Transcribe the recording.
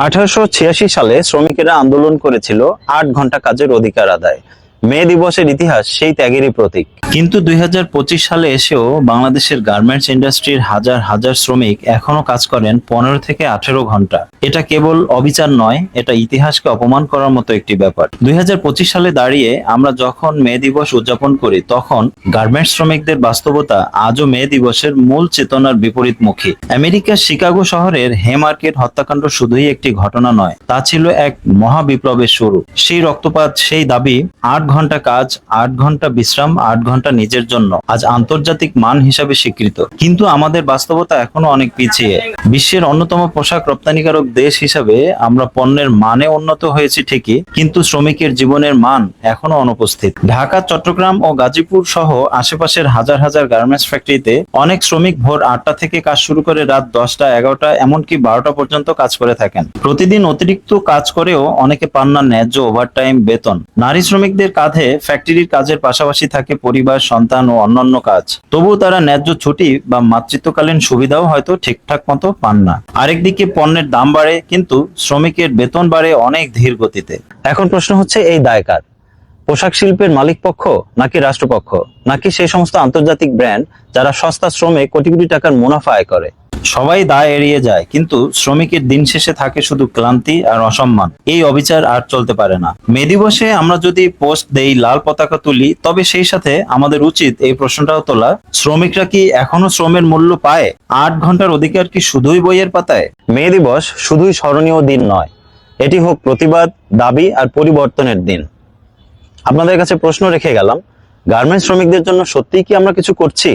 1886 সালে শ্রমিকেরা আন্দোলন করেছিল 8 ঘন্টা কাজের অধিকার আদায়। মে দিবসের ইতিহাস সেই ত্যাগেরই প্রতীক। কিন্তু 2025 সালে এসেও বাংলাদেশের গার্মেন্টস ইন্ডাস্ট্রির হাজার হাজার শ্রমিক এখনো কাজ করেন 15 থেকে 18 ঘন্টা। এটা কেবল অবিচার নয়, এটা ইতিহাসকে অপমান করার মতো একটি ব্যাপার। 2025 সালে দাঁড়িয়ে আমরা যখন মে দিবস উদযাপন করি, তখন গার্মেন্টস শ্রমিকদের বাস্তবতা আজও মে দিবসের মূল চেতনার বিপরীতমুখী। আমেরিকার শিকাগো শহরের হেমার্কেট হত্যাকাণ্ড শুধুই একটি ঘটনা নয়, তা ছিল এক মহা বিপ্লবের শুরু। সেই রক্তপাত, সেই দাবি, 8 ঘন্টা কাজ, 8 ঘন্টা বিশ্রাম, 8 ঘন্টা নিজের জন্য, আজ আন্তর্জাতিক মান হিসাবে স্বীকৃত। কিন্তু আমাদের বাস্তবতা এখনো অনেক পিছিয়ে। বিশ্বের অন্যতম পোশাক রপ্তানিকারক দেশ হিসাবে আমরা পণ্যের মানে উন্নত হয়েছি ঠিকই, কিন্তু শ্রমিকের জীবনের মান এখনো অনুপস্থিত। ঢাকা, চট্টগ্রাম ও গাজীপুর সহ আশেপাশের হাজার হাজার গার্মেন্টস ফ্যাক্টরিতে অনেক শ্রমিক ভোর 8টা থেকে কাজ শুরু করে রাত 10টা, 11টা, এমনকি 12টা পর্যন্ত কাজ করে থাকেন। প্রতিদিন অতিরিক্ত কাজ করেও অনেকে পান না ন্যায্য ওভারটাইম বেতন। নারী শ্রমিকদের কাঁধে ফ্যাক্টরির কাজের পাশাপাশি থাকে পরিবার, সন্তান ও অন্যান্য কাজ। তবুও তারা ন্যায্য ছুটি বা মাতৃত্বকালীন সুবিধাও হয়তো ঠিকঠাক মতো পান না। আরেকদিকে পণ্যের দাম বাড়ে, কিন্তু শ্রমিকের বেতন বাড়ে অনেক ধীর গতিতে। এখন প্রশ্ন হচ্ছে, এই দায় কার? পোশাক শিল্পের মালিক পক্ষ, নাকি রাষ্ট্রপক্ষ, নাকি সেই সমস্ত আন্তর্জাতিক ব্র্যান্ড যারা সস্তা শ্রমে কোটি কোটি টাকার মুনাফা আয় করে? সবাই দায় এড়িয়ে যায়, কিন্তু শ্রমিকের দিন শেষে থাকে শুধু ক্লান্তি আর অসম্মান। এই অবিচার আর চলতে পারে না। মে দিবসে আমরা যদি পোস্ট দেই, লাল পতাকা তুলি, তবে সেই সাথে আমাদের উচিত এই প্রশ্নটাও তোলা, শ্রমিকরা কি এখনো শ্রমের মূল্য পায়? 8 ঘন্টার অধিকার কি শুধুই বইয়ের পাতায়? মে দিবস শুধুই স্মরণীয় দিন নয়, এটি হোক প্রতিবাদ, দাবি আর পরিবর্তনের দিন। আপনাদের কাছে প্রশ্ন রেখে গেলাম, গার্মেন্টস শ্রমিকদের জন্য সত্যিই কি আমরা কিছু করছি?